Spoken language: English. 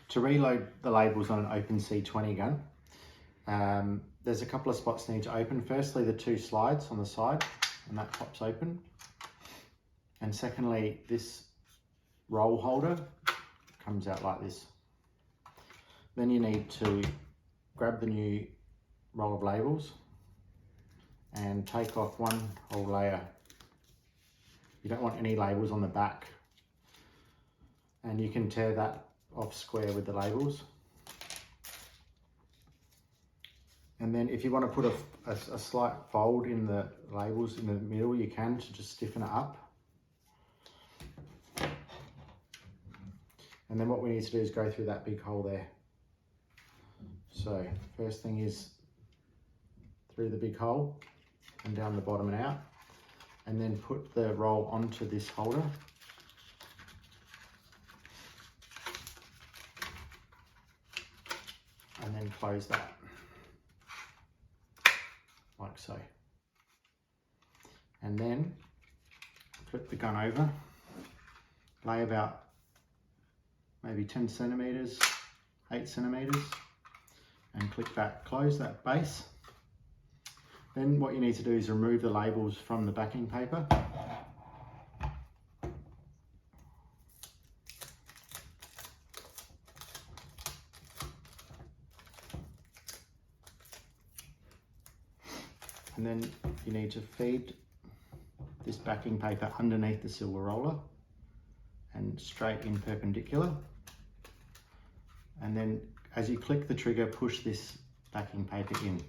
To reload the labels on an Open C20 gun, there's a couple of spots need to open. Firstly, the two slides on the side, and that pops open. And secondly, this roll holder comes out like this. Then you need to grab the new roll of labels and take off one whole layer. You don't want any labels on the back. And you can tear that off square with the labels. And then if you want to put a slight fold in the labels in the middle, you can, to just stiffen it up. And then what we need to do is go through that big hole there. So first thing is through the big hole and down the bottom and out, and then put the roll onto this holder. And then close that, like so. And then flip the gun over, lay about maybe 10 centimeters, 8 centimeters, and click back, close that base. Then what you need to do is remove the labels from the backing paper. And then you need to feed this backing paper underneath the silver roller and straight in perpendicular. And then as you click the trigger, push this backing paper in.